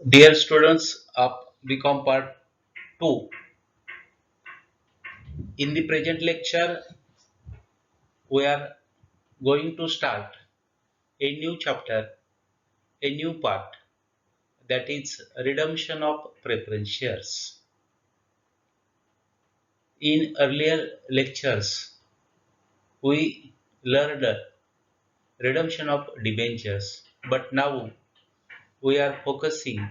Dear students of BCom Part 2, in the present lecture, we are going to start a new chapter, a new part, that is redemption of preference shares. In earlier lectures, we learned redemption of debentures, but now we are focusing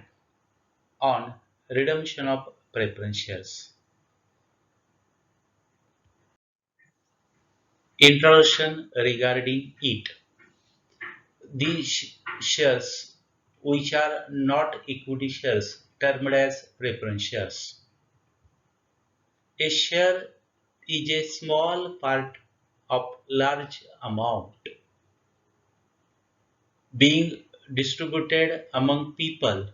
on redemption of preference shares. Introduction regarding it. These shares, which are not equity shares, termed as preference shares. A share is a small part of large amount being distributed among people.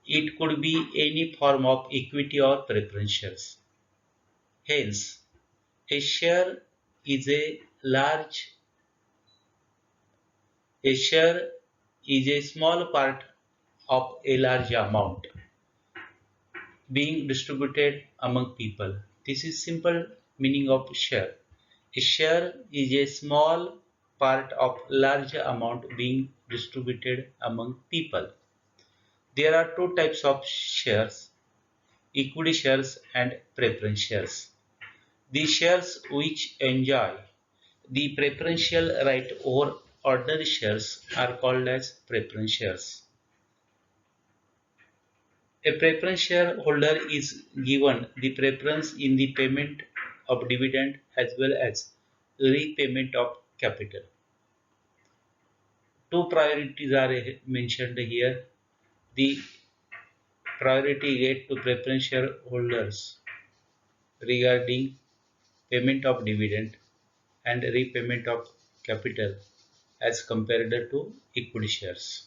It could be any form of equity or preference shares. Hence, a share is a share is a small part of a large amount being distributed among people. This is simple meaning of share. A share is a small part of large amount being distributed among people. There are two types of shares, equity shares and preference shares. The shares which enjoy the preferential right over ordinary shares are called as preference shares. A preference shareholder is given the preference in the payment of dividend as well as repayment of capital. Two priorities are mentioned here. The priority given to preference shareholders regarding payment of dividend and repayment of capital as compared to equity shares.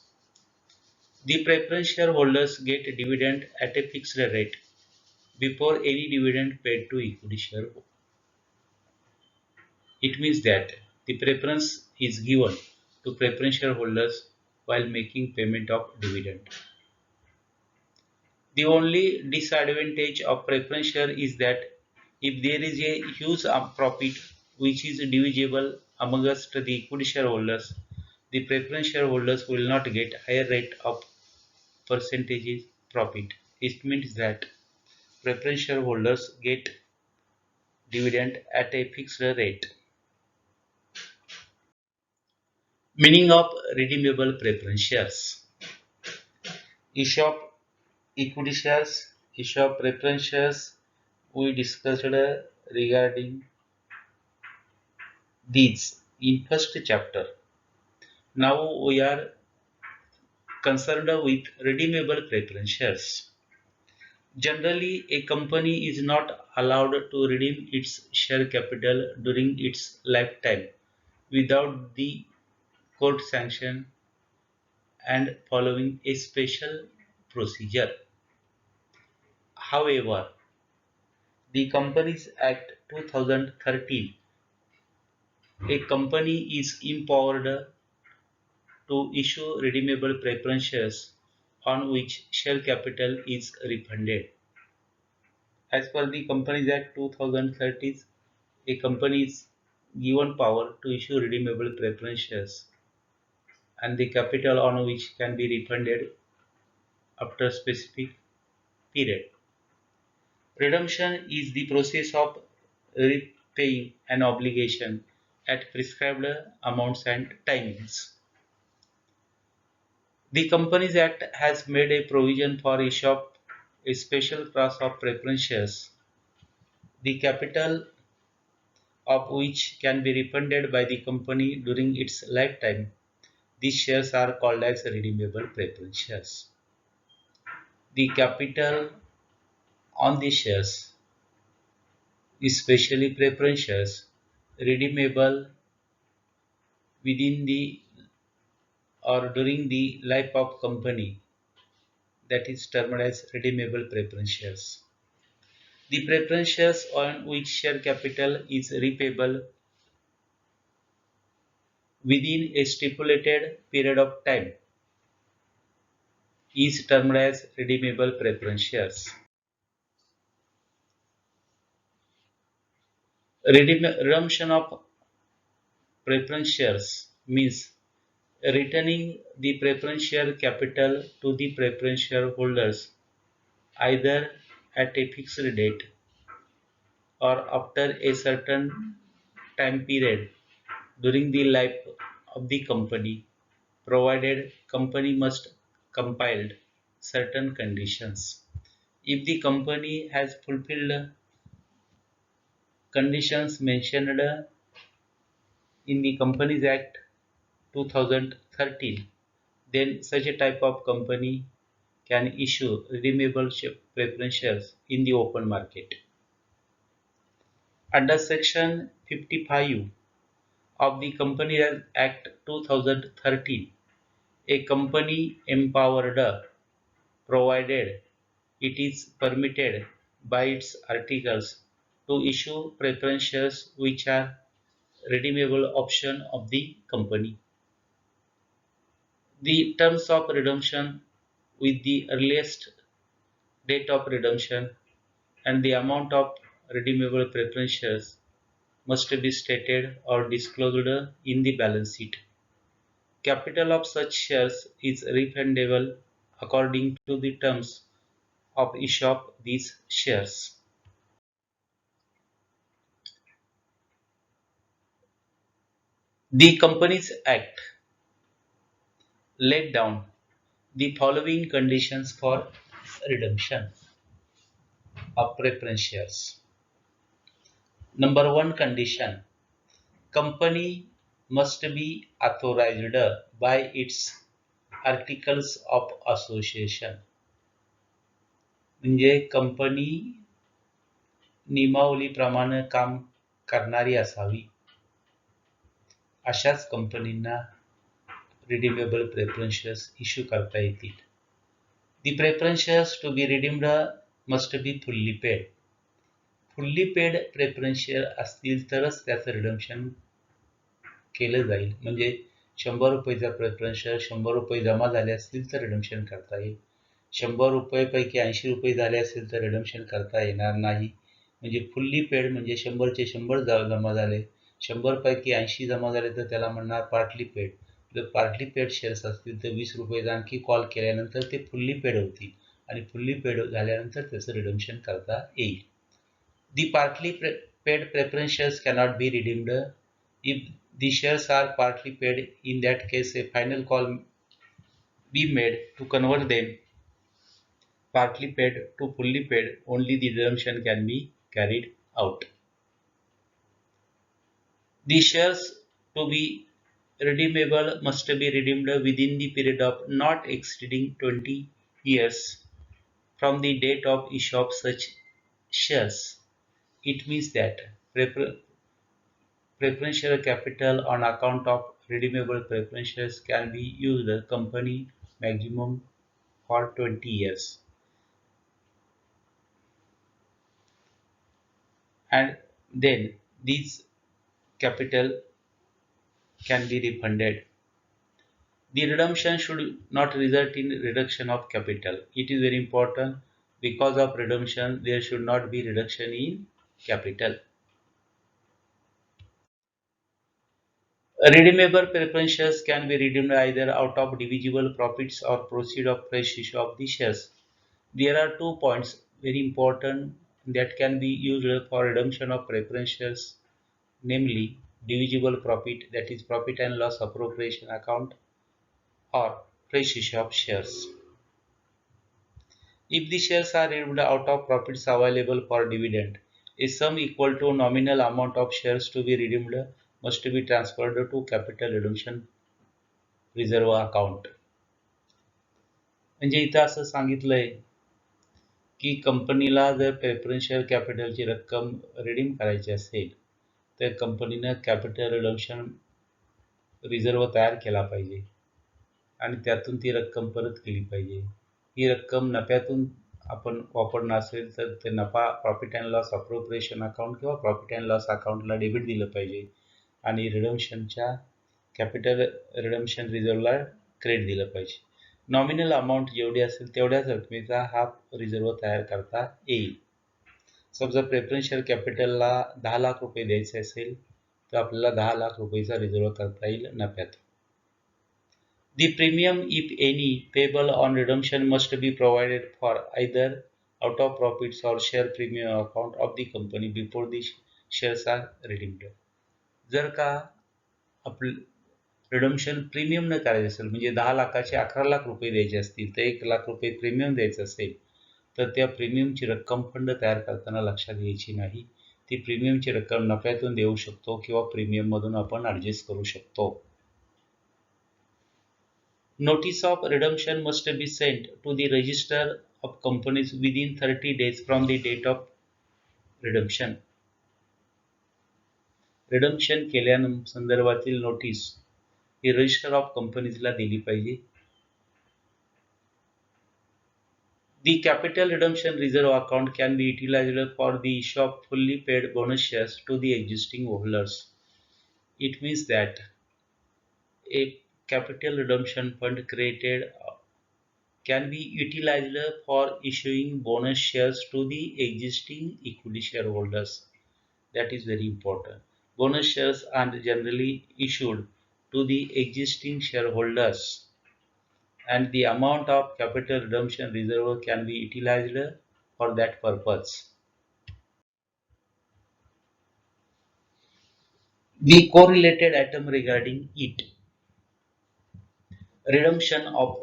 The preference shareholders get a dividend at a fixed rate before any dividend paid to equity shareholders. It means that the preference is given to preference shareholders while making payment of dividend. The only disadvantage of preference share is that if there is a huge profit which is divisible amongst the equity shareholders, the preference shareholders will not get higher rate of percentage profit. It means that preference shareholders get dividend at a fixed rate. Meaning of redeemable preference shares. Issue of equity shares, issue of preference shares, we discussed regarding these in first chapter. Now we are concerned with redeemable preference shares. Generally, a company is not allowed to redeem its share capital during its lifetime without the court sanction and following a special procedure. However, the Companies Act 2013, a company is empowered to issue redeemable preference shares on which share capital is refunded. As per the Companies Act 2013, a company is given power to issue redeemable preference shares and the capital on which can be refunded after a specific period. Redemption is the process of repaying an obligation at prescribed amounts and timings. The Companies Act has made a provision for issue of a special class of preference shares, the capital of which can be refunded by the company during its lifetime. These shares are called as redeemable preference shares. The capital on the shares, especially preference shares, redeemable within the or during the life of company, that is termed as redeemable preference shares. The preference shares on which share capital is repayable within a stipulated period of time is termed as redeemable preference shares. Redemption of preference shares means returning the preference share capital to the preference shareholders either at a fixed date or after a certain time period during the life of the company, provided company must compiled certain conditions. If the company has fulfilled conditions mentioned in the Companies Act 2013, then such a type of company can issue redeemable preference shares in the open market. Under Section 55 of the Companies Act 2013, a company empowered, provided it is permitted by its articles to issue preference shares which are redeemable option of the company. The terms of redemption with the earliest date of redemption and the amount of redeemable preference shares must be stated or disclosed in the balance sheet. Capital of such shares is refundable according to the terms of issue of these shares. The Companies Act laid down the following conditions for redemption of preference shares. Number one condition, company must be authorized by its articles of association. म्हणजे company नियमावलीप्रमाणे काम करणारी असावी. अशाच कंपनींना redeemable preference shares issue करता येतील. The preference shares to be redeemed must be fully paid. Fully paid preference share असतील तरच त्याचं रिडम्पशन केलं जाईल. म्हणजे 100 रुपयाचा प्रेफरन्स शेअर 100 रुपये जमा झाले असतील तर रिडम्पशन करता येईल. 100 रुपयापैकी 80 रुपये झाले असेल तर रिडम्पशन करता येणार नाही. म्हणजे फुल्ली पेड म्हणजे 100चे 100 जमा झाले, 100 पैकी 80 जमा झाले तर त्याला म्हणणार पार्टली पेड. जर पार्टली पेड शेअर्स असतील तर 20 रुपये आणखी कॉल केल्यानंतर ते फुल्ली पेड होतील आणि फुल्ली पेड झाल्यानंतर त्याचं रिडम्पशन करता येईल. The partly paid preference shares cannot be redeemed. If the shares are partly paid, in that case a final call be made to convert them partly paid to fully paid. Only the redemption can be carried out. The shares to be redeemable must be redeemed within the period of not exceeding 20 years from the date of issue of such shares. It means that preference share capital on account of redeemable preference shares can be used company maximum for 20 years. And then this capital can be refunded. The redemption should not result in reduction of capital. It is very important. Because of redemption, there should not be reduction in capital. Redeemable preference shares can be redeemed either out of divisible profits or proceeds of fresh issue of the shares. There are 2 points very important that can be used for redemption of preference shares, namely divisible profit, that is profit and loss appropriation account, or fresh issue of shares. If the shares are redeemed out of profits available for dividend, a sum equal to nominal amount of shares to be redeemed must be transferred to capital redemption reserve account. म्हणजे इथं असं सांगितलंय की कंपनीला जर preference share कॅपिटलची रक्कम redeem करायची असेल तर कंपनीनं कॅपिटल रिडम्पशन रिझर्व तयार केला पाहिजे आणि त्यातून ती रक्कम परत केली पाहिजे. ही रक्कम नफ्यातून आपण वापरणं असेल तर ते नफा profit and loss appropriation account किंवा प्रॉफिट अँड लॉस अकाउंटला डेबिट दिलं पाहिजे आणि रिडम्पशनच्या कॅपिटल रिडम्पशन रिझर्वला क्रेडिट दिलं पाहिजे. नॉमिनल अमाऊंट जेवढी असेल तेवढ्याच रकमेचा हा रिझर्व तयार करता येईल. समजा प्रेफरन्स शेअर कॅपिटलला 10 लाख रुपये द्यायचे असेल तर आपल्याला 10 लाख रुपयेचा रिझर्व करता येईल नफ्यात. The premium, if any, payable on redemption must be provided for either out of profits or share premium account of the company before the shares are redeemed. जर का आपलं रिडम्शन प्रीमियम न करायचं असेल म्हणजे 10 लाखाचे 11 लाख रुपये द्यायचे असतील तर 1 लाख रुपये प्रीमियम द्यायचं असेल तर त्या प्रीमियमची रक्कम फंड तयार करताना लक्षात घ्यायची नाही. ती प्रीमियमची रक्कम नफ्यातून देऊ शकतो किंवा प्रीमियममधून आपण ॲडजस्ट करू शकतो. Notice of redemption must be sent to the register of companies within 30 days from the date of redemption. Redemption केल्या संदर्भातील नोटीस ही रजिस्टर ऑफ कंपनीजला दिली पाहिजे. The capital redemption reserve account can be utilized for the issue of fully paid bonus shares to the existing holders. It means that a capital redemption fund created can be utilized for issuing bonus shares to the existing equity shareholders. That is very important. Bonus shares are generally issued to the existing shareholders, and the amount of capital redemption reserve can be utilized for that purpose. The correlated item regarding it: redemption of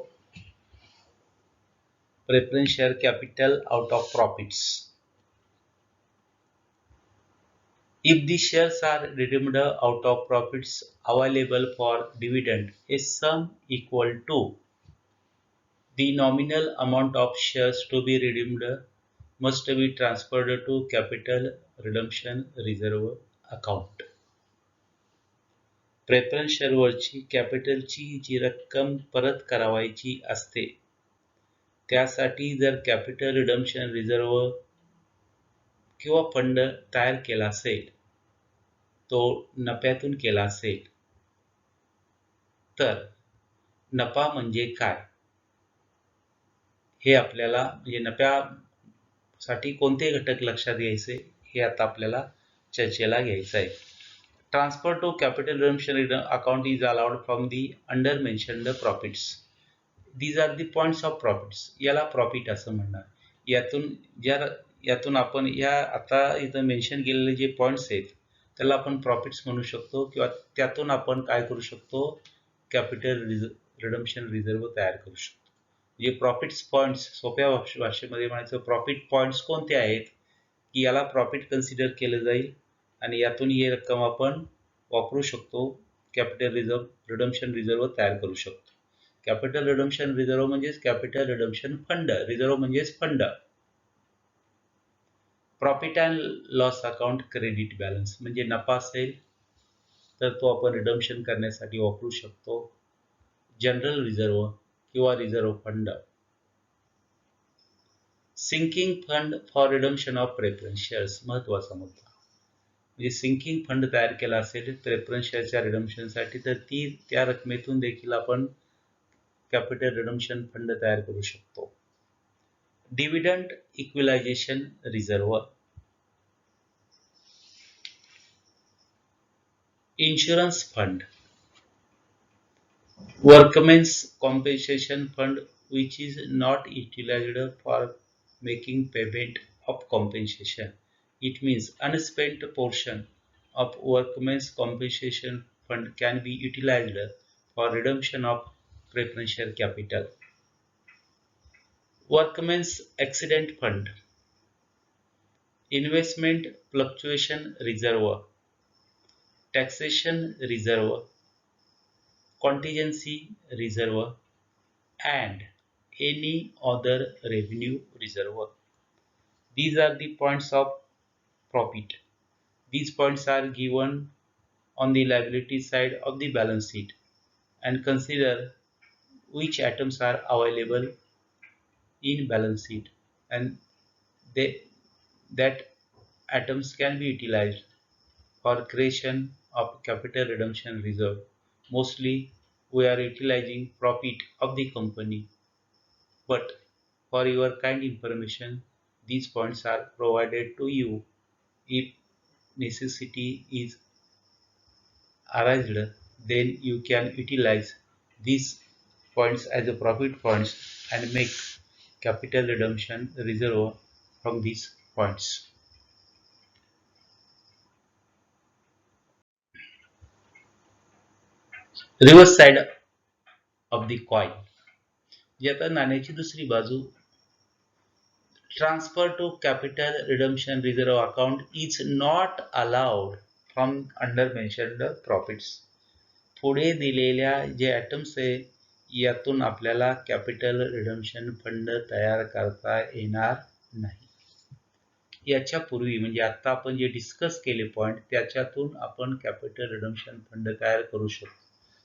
preference share capital out of profits. If the shares are redeemed out of profits available for dividend, a sum equal to the nominal amount of shares to be redeemed must be transferred to capital redemption reserve account. Preference शेअरवरची कॅपिटलची जी रक्कम परत करावायची असते त्यासाठी जर capital redemption reserve किंवा फंड तयार केला असेल, तो नफ्यातून केला असेल, तर नफा म्हणजे काय हे आपल्याला म्हणजे नफ्यासाठी कोणते घटक लक्षात घ्यायचे हे आता आपल्याला चर्चेला घ्यायचं आहे. Transfer to capital redemption account is allowed from the under mentioned profits. These are the points of profits. याला प्रॉफिट असं म्हणणार. यातून आपण या आता इथं मेन्शन केलेले जे पॉईंट्स आहेत त्याला आपण प्रॉफिट्स म्हणू शकतो किंवा त्यातून आपण काय करू शकतो, कॅपिटल रिडम्शन रिझर्व तयार करू शकतो. म्हणजे प्रॉफिट्स पॉईंट्स सोप्या भाषेमध्ये म्हणायचं प्रॉफिट पॉईंट्स कोणते आहेत की याला प्रॉफिट कन्सिडर केलं जाईल आणि यातून ही रक्कम आपण वापरू शकतो, कॅपिटल रिडम्शन रिझर्व तयार करू शकतो. कॅपिटल रिडम्शन रिझर्व म्हणजेच कॅपिटल रिडम्शन फंड. रिझर्व म्हणजेच fund. Profit and loss account credit balance म्हणजे नफा असेल तर तो आपण रिडम्शन करण्यासाठी वापरू शकतो. जनरल रिझर्व किंवा reserve fund. Sinking fund for redemption of preference shares महत्वाचा मुद्दा. म्हणजे सिंकिंग फंड तयार केला असेल प्रेफरन्स शेअरच्या रिडम्शनसाठी तर त्या रकमेतून देखील आपण कॅपिटल रिडम्शन फंड तयार करू शकतो. Dividend equalisation reserve. Insurance fund. Workmen's compensation fund which is not utilized for making payment of compensation. It means unspent portion of workmen's compensation fund can be utilized for redemption of preference share capital. Workmen's accident fund. Investment fluctuation reserve. Taxation reserve. Contingency reserve and any other revenue reserve. These are the points of profit. These points are given on the liability side of the balance sheet, and consider which items are available in balance sheet and that items can be utilized for creation of capital redemption reserve, mostly we are utilizing profit of the company. But for your kind information, these points are provided to you. If necessity is arised, then you can utilize these points as a profit points and make capital redemption reserve from these points. Reverse side of the coin. जी आता नाण्याची दुसरी बाजू, transfer to capital redemption reserve account is not allowed from under mentioned profits. पुढे दिलेल्या जे items आहे यातून आपल्याला capital redemption fund तयार करता येणार नाही. याच्यापूर्वी म्हणजे आता आपण जे डिस्कस केले पॉइंट त्याच्यातून आपण कॅपिटल रिडम्पशन फंड तयार करू शकतो.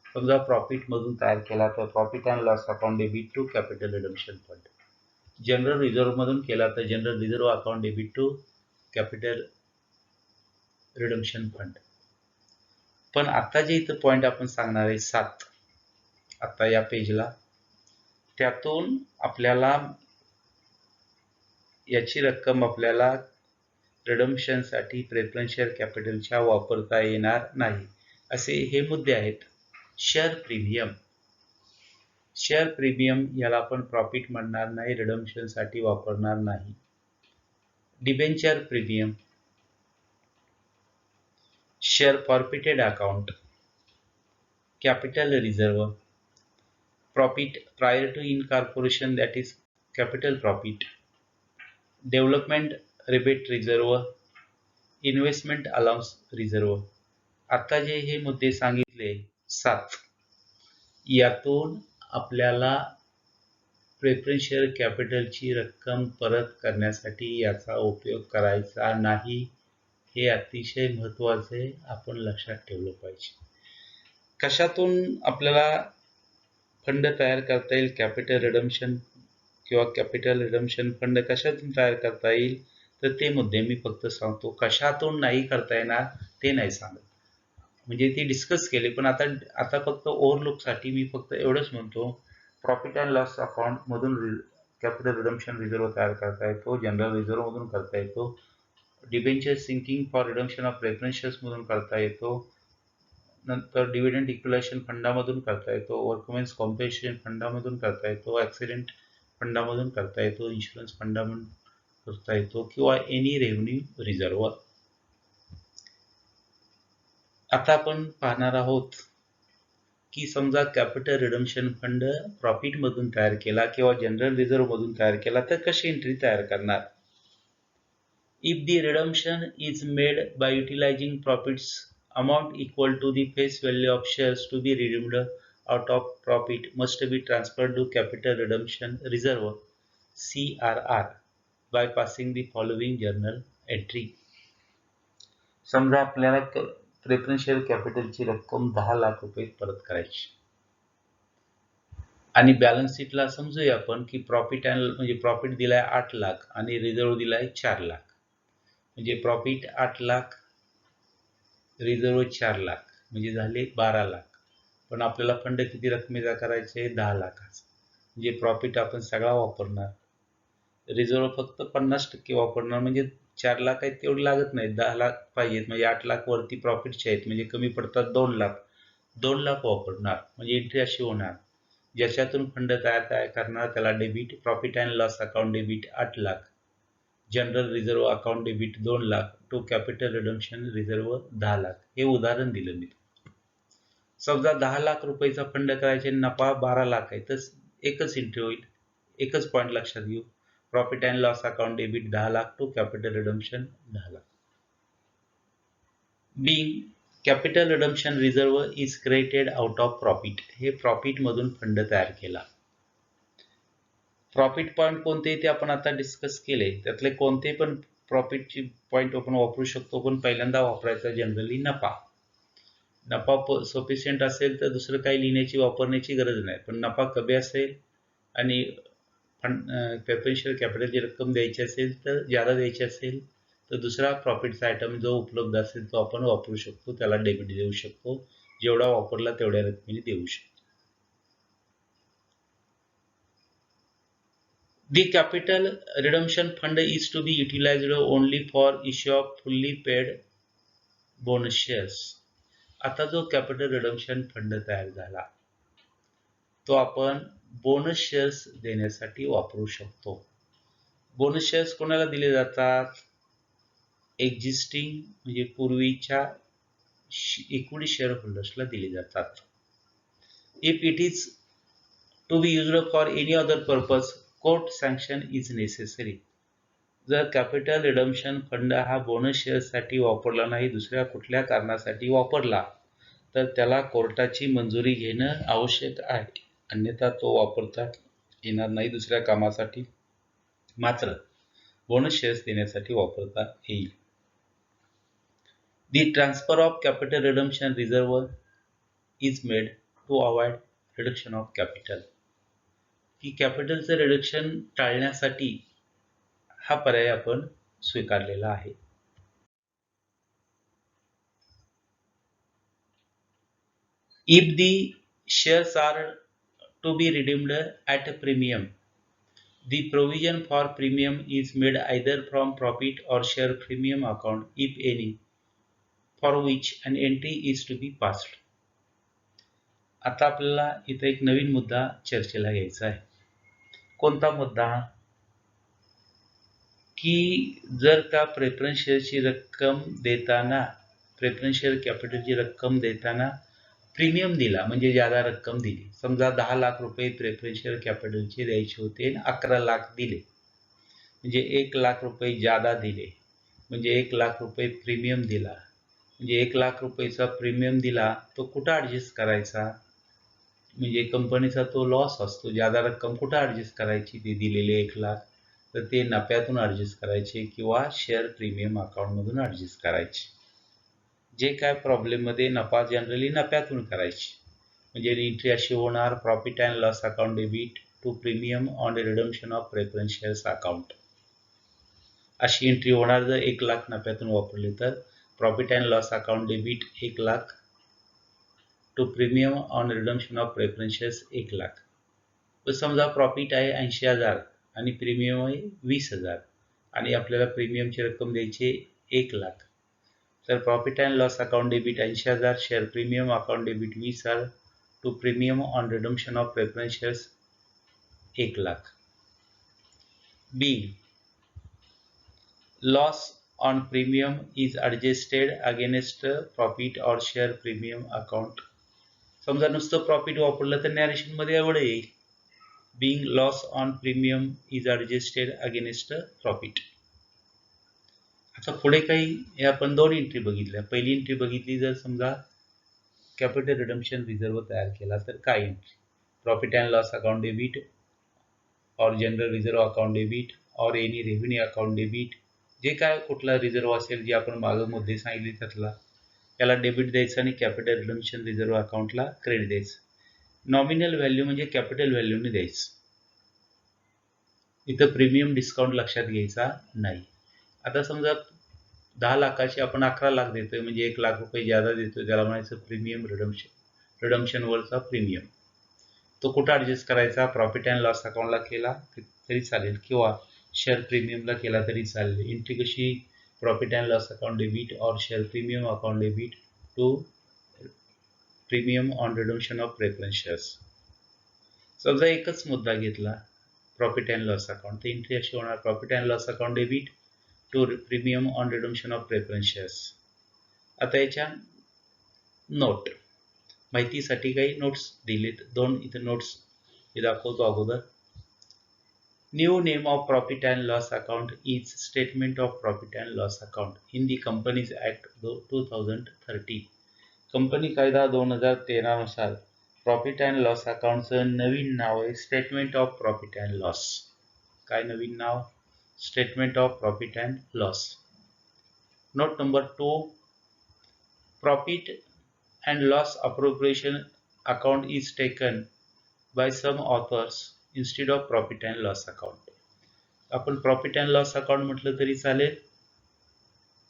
समजा प्रॉफिट मधून तयार केला तर profit and loss account debit to capital redemption fund. General reserve मधून केला तर general reserve account debit to capital redemption fund. पण आता जे इथं पॉइंट आपण सांगणार आहे 7 आता या पेजला, त्यातून आपल्याला याची रक्कम आपल्याला रिडम्पशनसाठी प्रेफरन्स शेअर कॅपिटलच्या वापरता येणार नाही. असे हे मुद्दे आहेत. Share premium. शेअर प्रीमियम याला आपण प्रॉफिट म्हणणार नाही, रिडम्पशनसाठी वापरणार नाही. Debenture premium, share forfeited account, capital reserve, profit prior to incorporation that is capital profit, development rebate reserve, investment allowance reserve. आता जे हे मुद्दे सांगितले 7 यातून आपल्याला प्रेफरन्स शेअर कॅपिटलची रक्कम परत करण्यासाठी याचा उपयोग करायचा नाही. हे अतिशय महत्त्वाचे आपण लक्षात ठेवलं पाहिजे. कशातून आपल्याला फंड तयार करता येईल कॅपिटल रिडम्पशन किंवा कॅपिटल रिडम्पशन फंड कशातून तयार करता येईल तर ते मुद्दे मी फक्त सांगतो. कशातून नाही करता येणार ते नाही सांगत, म्हणजे ते डिस्कस केले. पण आता फक्त ओव्हरलुकसाठी मी फक्त एवढंच म्हणतो, प्रॉफिट अँड लॉस अकाउंट मधून कॅपिटल रिडम्पशन रिझर्व्ह तयार करता येतो, जनरल रिझर्व्ह मधून करता येतो, debenture sinking for redemption of preference shares मधून करता येतो, नंतर डिव्हिडंड इक्युलेशन फंडामधून करता येतो, वर्कमेन्स कॉम्पेन्सेशन फंडामधून करता येतो, ॲक्सिडेंट फंडामधून करता येतो, इन्शुरन्स फंडामधून करता येतो किंवा एनी रेव्हेन्यू रिझर्व्ह. आता आपण पाहणार आहोत की समजा कॅपिटल रिडम्पशन फंड प्रॉफिट मधून तयार केला किंवा जनरल रिझर्व्ह मधून तयार केला तर कशी एंट्री तयार करणार. If the redemption is made by utilising profits amount equal to the face value of shares to be redeemed out of profit must be transferred to capital redemption reserve CRR by passing the following journal entry. समजा आपल्याला preference share कॅपिटलची रक्कम 10 लाख रुपये परत करायची आणि balance शीटला समजूया आपण की प्रॉफिट म्हणजे प्रॉफिट दिलाय 8 लाख आणि रिझर्व्ह दिलाय 4 लाख, म्हणजे प्रॉफिट 8 लाख, रिझर्व्ह 4 लाख म्हणजे झाले 12 लाख. पण आपल्याला फंड किती रकमेचा करायचा आहे 10 लाखाचा, म्हणजे प्रॉफिट आपण सगळा वापरणार, रिझर्व्ह फक्त 50% वापरणार, म्हणजे 4 लाख आहेत तेवढे लागत नाहीत, 10 लाख पाहिजेत, म्हणजे 8 लाख वरती प्रॉफिटचे आहेत म्हणजे कमी पडतात 2 लाख, 2 लाख वापरणार. म्हणजे एंट्री अशी होणार, ज्याच्यातून फंड तयार करणार त्याला debit profit and loss account debit 8 lakh, general reserve account debit 2 lakh, to capital redemption reserve 10 lakh. हे उदाहरण दिलं मी. समजा 10 लाख रुपयाचा फंड करायचे, नफा 12 लाख आहे, तर एकच एंट्री होईल, एकच पॉइंट लक्षात घेऊ, profit and loss account debit 10 lakh to capital redemption 10 lakh. Being capital redemption reserve is created out of profit, हे प्रॉफिट मधून फंड तयार केला. प्रॉफिट पॉइंट कोणते ते आपण आता डिस्कस केले, त्यातले कोणते पण प्रॉफिटची पॉइंट आपण वापरू शकतो, पण पहिल्यांदा वापरायचा जनरली नफा. नफा सफिशियंट असेल तर दुसरं काही लिहिण्याची वापरण्याची गरज नाही, पण नफा कमी असेल आणि प्रेफरन्स शेअर कॅपिटलची रक्कम द्यायची असेल तर ज्यादा द्यायची असेल तर दुसरा प्रॉफिटचा आयटम जो उपलब्ध असेल तो आपण वापरू शकतो, त्याला डेबिट देऊ शकतो, जेवढा वापरला तेवढ्या रकमेने देऊ शकतो. The capital redemption fund is to be utilized only for issue of fully paid bonus shares. आता जो कॅपिटल रिडम्शन फंड तयार झाला तो आपण बोनस शेअर्स देण्यासाठी वापरू शकतो. बोनस शेअर्स कोणाला दिले जातात? एक्झिस्टिंग म्हणजे पूर्वीच्या इक्विटी शेअर होल्डर्सला दिले जातात. If it is to be used for any other purpose court sanction is necessary. जर कॅपिटल रिडम्शन फंड हा बोनस शेअर्ससाठी वापरला नाही, दुसऱ्या कुठल्या कारणासाठी वापरला तर त्याला कोर्टाची मंजुरी घेणं आवश्यक आहे, अन्यथा तो वापरता येणार नाही दुसऱ्या कामासाठी, मात्र बोनस शेअर्स देण्यासाठी वापरता येईल. The transfer of capital redemption reserve is made to avoid reduction of capital. की कॅपिटलचं रिडक्शन टाळण्यासाठी हा पर्याय आपण स्वीकारलेला आहे. If the shares are to be redeemed at a premium, the provision for premium is made either from profit or share premium account, if any, for which an entry is to be passed. आता आपल्याला इथे एक नवीन मुद्दा चर्चेला घ्यायचा आहे. कोणता मुद्दा? की जर का प्रेफरन्स शेअरची रक्कम देताना, प्रेफरन्स शेअर कॅपिटलची रक्कम देताना प्रीमियम दिला म्हणजे ज्यादा रक्कम दिली, समजा 10 लाख रुपये प्रेफरन्स शेअर कॅपिटलचे द्यायचे होते आणि 11 लाख दिले, म्हणजे 1 लाख रुपये ज्यादा दिले, म्हणजे 1 लाख रुपये प्रीमियम दिला, म्हणजे 1 लाख रुपयेचा प्रीमियम दिला तो कुठं ॲडजस्ट करायचा? म्हणजे कंपनीचा तो लॉस असतो, ज्यादा रक्कम कुठं ॲडजस्ट करायची? ते दिलेले 1 लाख तर ते नफ्यातून ॲडजस्ट करायचे किंवा शेअर प्रीमियम अकाउंटमधून ॲडजस्ट करायचे. जे काय प्रॉब्लेममध्ये नफा जनरली नफ्यातून करायची, म्हणजे एंट्री अशी होणार, profit and loss account debit to premium on redemption of preference shares account, अशी एंट्री होणार. जर 1 लाख नफ्यातून वापरले तर profit and loss account debit 1 lakh to premium on redemption of preference shares 1 lakh. समजा प्रॉफिट आहे 80,000 आणि प्रीमियम आहे 20,000 आणि आपल्याला प्रीमियमची रक्कम द्यायची 1 लाख, तर profit and loss account debit 80,000, share premium account debit 20,000 to premium on redemption of preference shares 1 lakh. B, loss on premium is adjusted against profit or share premium account. समजा नुसतं प्रॉफिट वापरलं तर नॅरेशनमध्ये एवढं येईल, being loss on premium is adjusted against profit. आता पुढे काही हे आपण दोन एंट्री बघितल्या. पहिली एंट्री बघितली, जर समजा कॅपिटल रिडम्शन रिझर्व तयार केला तर काय entry? Profit and loss account debit और जनरल रिझर्व अकाउंट डेबिट और एनी रेव्हेन्यू अकाउंट डेबिट, जे काय कुठला रिझर्व असेल जे आपण मागं मुद्दे सांगितले त्यातला, त्याला डेबिट द्यायचं आणि कॅपिटल रिडम्शन रिझर्व अकाउंटला क्रेडिट द्यायचं. नॉमिनल व्हॅल्यू म्हणजे कॅपिटल व्हॅल्यूने द्यायचं, इथं प्रीमियम डिस्काउंट लक्षात घ्यायचा नाही. आता समजा 10 लाखाची आपण 11 लाख देतोय, म्हणजे 1 लाख रुपये ज्यादा देतोय, त्याला म्हणायचं प्रीमियम रिडम्शनवरचा प्रीमियम. तो कुठं ॲडजस्ट करायचा? प्रॉफिट अँड लॉस अकाउंटला केला तरी चालेल किंवा शेअर प्रीमियमला केला तरी चालेल. एंट्री कशी? Profit and loss account debit और share premium account debit to premium on redemption of preference shares. समजा एकच मुद्दा घेतला, प्रॉफिट अँड लॉस अकाउंट, तर एंट्री अशी होणार, profit and loss account debit to premium on redemption of preference shares. आता याच्या नोट माहितीसाठी काही नोट्स दिलेत, दोन इथे नोट्स हे दाखवतो अगोदर. New name of profit and loss account is statement of profit and loss account in the Companies Act 2013. Company कायदा 2013 नुसार प्रॉफिट अँड लॉस अकाउंटचं नवीन नाव आहे statement of profit and loss. काय नवीन नाव? Statement of profit and loss. Note number 2, profit and loss appropriation account is taken by some authors instead of profit and loss account. आपण profit and loss account म्हटलं तरी चालेल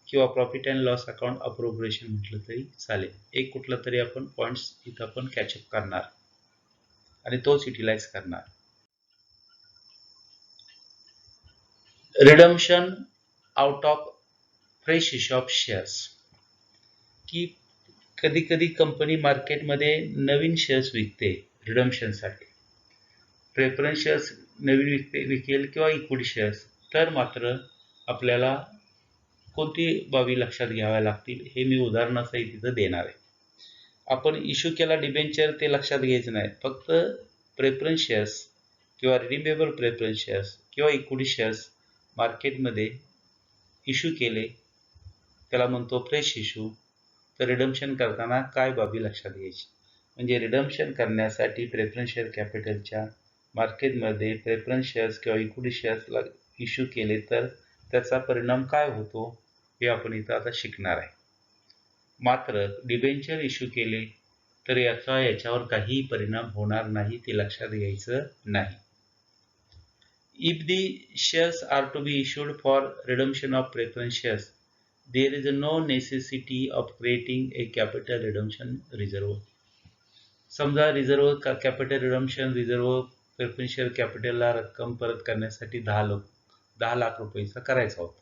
किंवा profit and loss account appropriation म्हटलं तरी चालेल. एक कुठला तरी आपण पॉईंट्स इथं आपण कॅचअप करणार आणि तोच युटिलाइज करणार. Redemption out of fresh issue of shares, की कधी कधी कंपनी मार्केटमध्ये नवीन शेअर्स विकते रिडम्शनसाठी. प्रेफरन्स शेअर्स नवीन विकेल किंवा इक्विटी शेअर्स, तर मात्र आपल्याला कोणती बाबी लक्षात घ्याव्या लागतील हे मी उदाहरणासहित इथं देणार आहे. आपण इश्यू केला डिबेंचर ते लक्षात घ्यायचं नाही, फक्त प्रेफरन्स शेअर्स किंवा रिडीमेबल प्रेफरन्स शेअर्स किंवा इक्विटी शेअर्स मार्केटमध्ये इश्यू केले, त्याला म्हणतो फ्रेश इश्यू. तर रिडम्शन करताना काय बाबी लक्षात घ्यायची, म्हणजे रिडम्शन करण्यासाठी प्रेफरन्स शेअर कॅपिटलच्या मार्केटमध्ये प्रेफरन्स शेअर्स किंवा इक्विटी शेअर्सला इश्यू केले तर त्याचा परिणाम काय होतो हे आपण इथं आता शिकणार आहे. मात्र डिबेंचर इश्यू केले तर याच्यावर काहीही परिणाम होणार नाही, ते लक्षात घ्यायचं नाही. If the shares are to be issued for redemption of preference shares, there is no necessity of creating a capital redemption reserve. समजा reserve capital redemption reserve preference share कॅपिटलला रक्कम परत करण्यासाठी 10 लाख रुपयेचा करायचा होता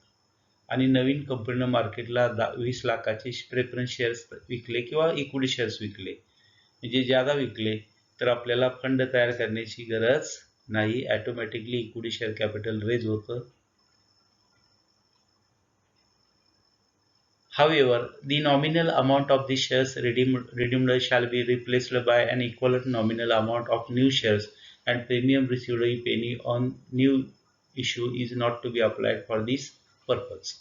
आणि नवीन कंपनीनं मार्केटला 20 लाखाचे प्रेफरन्स शेअर्स विकले किंवा इक्विटी शेअर्स विकले, म्हणजे ज्यादा विकले तर आपल्याला फंड तयार करण्याची गरज नाही, automatically equity share capital raise होतं. However, the nominal amount of the shares redeemed shall be replaced by an equivalent nominal amount of new shares, and premium received if any on new issue is not to be applied for this purpose.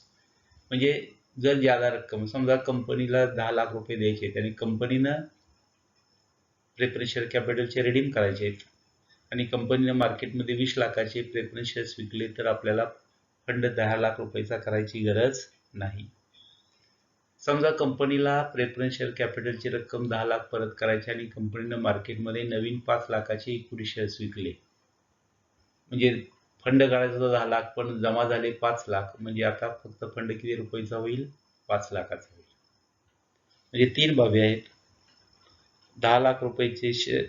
म्हणजे जर ज्यादा रक्कम, समजा कंपनीला 10 लाख रुपये द्यायचे आहेत आणि कंपनीनं प्रेफरन्स शेअर कॅपिटलचे रिडीम करायचे आहेत आणि कंपनीनं मार्केटमध्ये 20 लाखाचे प्रेफरन्स शेअर्स विकले तर आपल्याला फंड 10 लाख रुपयेचा करायची गरज नाही. समजा कंपनीला प्रेफरन्स शेअर कॅपिटलची रक्कम 10 लाख परत करायची आणि कंपनीनं मार्केटमध्ये नवीन 5 लाखाचे इक्विटी शेअर्स विकले, म्हणजे फंड काढायचा होता 10 लाख पण जमा झाले 5 लाख, म्हणजे आता फक्त फंड किती रुपयाचा होईल, 5 लाखाचा होईल. म्हणजे 3 बाबी आहेत. 10 लाख रुपयाचे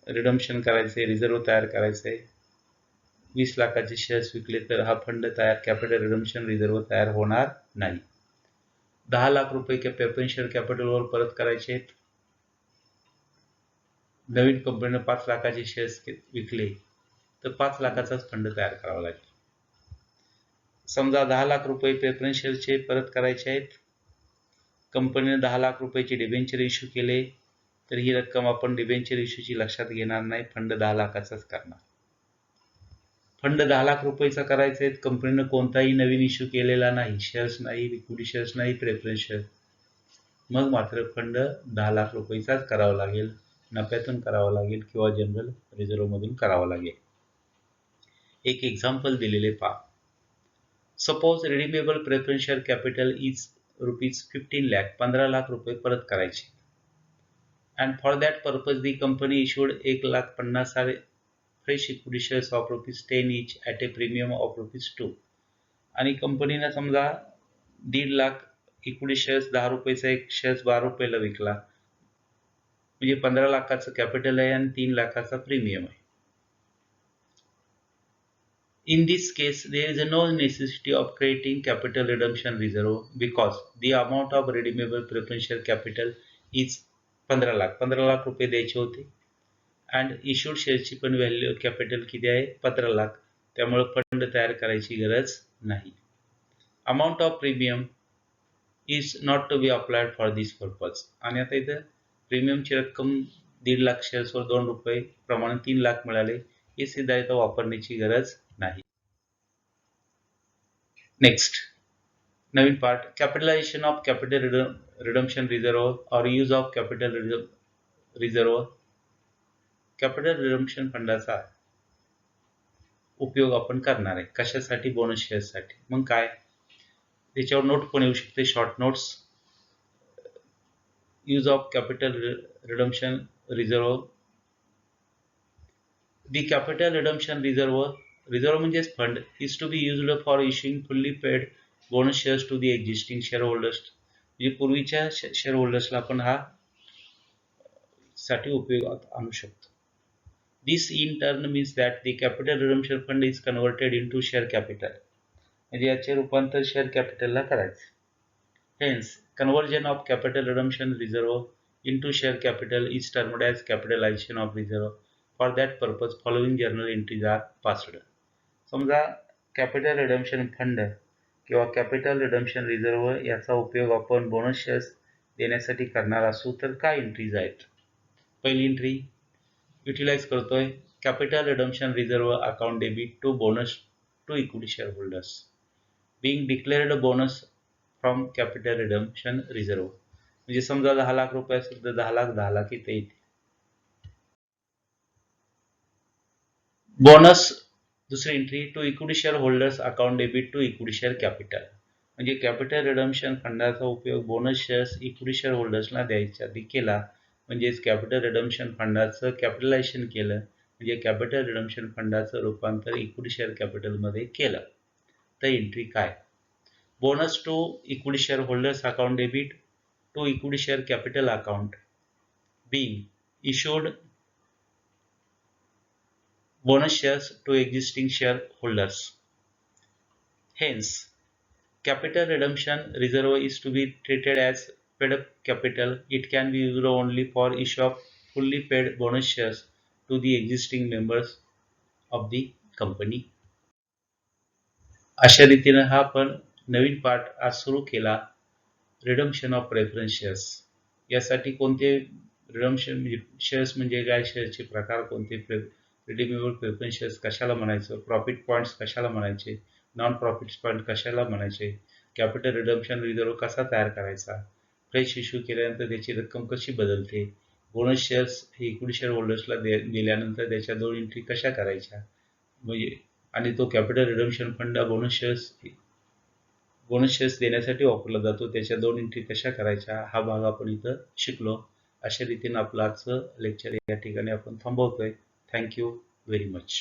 रिडम्शन करायचे, रिझर्व तयार करायचे, 20 लाखाचे शेअर्स विकले तर हा फंड तयार, कॅपिटल रिडम्शन रिझर्व तयार होणार नाही. 10 लाख रुपये प्रेफरन्स शेअर कॅपिटलवर परत करायचे आहेत, नवीन कंपनीनं 5 लाखाचे शेअर्स विकले तर 5 लाखाचाच फंड तयार करावा लागेल. समजा 10 लाख रुपये प्रेफरन्स शेअरचे परत करायचे आहेत, कंपनीने 10 लाख रुपयाचे डिबेंचर इश्यू केले तर ही रक्कम आपण डिबेंचर इश्यूची लक्षात घेणार नाही, फंड 10 लाखाचाच करणार. फंड 10 लाख रुपयेचा करायचा आहे, कंपनीनं कोणताही नवीन इश्यू केलेला नाही, शेअर्स नाही, इक्विटी शेअर्स नाही, प्रेफरन्स शेअर, मग मात्र फंड 10 लाख रुपयेचाच करावा लागेल, नफ्यातून करावा लागेल किंवा जनरल रिझर्व्हमधून करावा लागेल. एक एक्झाम्पल दिलेले पहा. Suppose redeemable preference share capital is ₹15 lakh, 15 lakh रुपये परत करायचे, and for that purpose the company issued 1,50,000 fresh equity shares of ₹10 each at a premium of ₹2. आणि कंपनीनं समजा 1.5 लाख इक्विटी शेअर्स 10 रुपयाचा एक शेअर्स 12 रुपयाला विकला, म्हणजे 15 लाखाचं कॅपिटल आहे आणि 3 लाखाचा प्रीमियम आहे. In this case, there is no necessity of creating capital redemption reserve because the amount of redeemable preference share capital is 15 lakh रुपये द्यायचे होते अँड इश्यूड शेअरची पण व्हॅल्यू कॅपिटल किती आहे, 15 लाख, त्यामुळे फंड तयार करायची गरज नाही. Amount of premium is not to be applied for this purpose, आणि आता इथं प्रीमियमची रक्कम 1.5 लाख शेअर्सवर 2 रुपये प्रमाणे 3 लाख मिळाले, हे सुद्धा इथं वापरण्याची गरज नाही. नेक्स्ट नवीन part, capitalisation of capital redemption reserve और use of capital reserve. Capital redemption फंडाचा उपयोग आपण करणार आहे कशासाठी, बोनस शेअर्ससाठी. मग काय, त्याच्यावर नोट पण येऊ शकते, short notes. Use of capital redemption reserve. The capital redemption reserve म्हणजेच fund is to be used for issuing fully paid bonus shares to the existing shareholders. म्हणजे पूर्वीच्या शेअर होल्डर्सला आपण हा साठी उपयोगात आणू शकतो. This in turn means that the capital redemption fund is converted into share capital. म्हणजे याचे रूपांतर शेअर कॅपिटलला करायचं. Hence, conversion of capital redemption reserve into share capital is termed as capitalization of reserve. For that purpose, following journal entries are passed. समजा capital redemption fund किंवा capital redemption reserve याचा उपयोग आपण bonus shares देण्यासाठी करणार असू तर काय एंट्रीज आहेत? पहिली एंट्री युटिलाइज करतोय capital redemption reserve account debit to bonus to equity shareholders being declared bonus from capital redemption reserve. म्हणजे समजा 10 लाख रुपये असेल तर 10 लाख इथे येते. बोनस दुसरी entry to equity shareholders account debit to equity share capital. म्हणजे कॅपिटल रिडम्शन फंडाचा उपयोग बोनस शेअर्स इक्विटी शेअर होल्डर्सला द्यायच्या आधी केला, म्हणजेच कॅपिटल रिडम्शन फंडाचं कॅपिटलायझेशन केलं, म्हणजे कॅपिटल रिडम्शन फंडाचं रूपांतर इक्विटी शेअर कॅपिटलमध्ये केलं. तर एंट्री काय? Bonus to equity shareholders account debit to equity share capital account being issued bonus shares to existing shareholders. Hence, capital redemption reserve is to be treated as paid up capital. It can be used only for issue of fully paid bonus shares to the existing members of the company. अशा रीतीने हा आपण नवीन पाठ आज सुरू केला, redemption of preference shares. यासाठी कोणते रिडम्शन शेअर्स म्हणजे काय, शेअरचे प्रकार कोणते, रिडीमेबल प्रेफरन्स शेअर्स कशाला म्हणायचं, प्रॉफिट पॉईंट्स कशाला म्हणायचे, नॉन प्रॉफिट पॉईंट कशाला म्हणायचे, कॅपिटल रिडम्शन रिझर्व कसा तयार करायचा, फ्रेश इश्यू केल्यानंतर त्याची रक्कम कशी बदलते, बोनस शेअर्स हे इक्विटी शेअर होल्डर्सला दिल्यानंतर त्याच्या 2 एंट्री कशा करायच्या, म्हणजे आणि तो capital redemption fund bonus shares देण्यासाठी वापरला जातो, त्याच्या 2 एंट्री कशा करायच्या हा भाग आपण इथं शिकलो. अशा रीतीने आपलं आजचं लेक्चर या ठिकाणी आपण थांबवतोय. Thank you very much.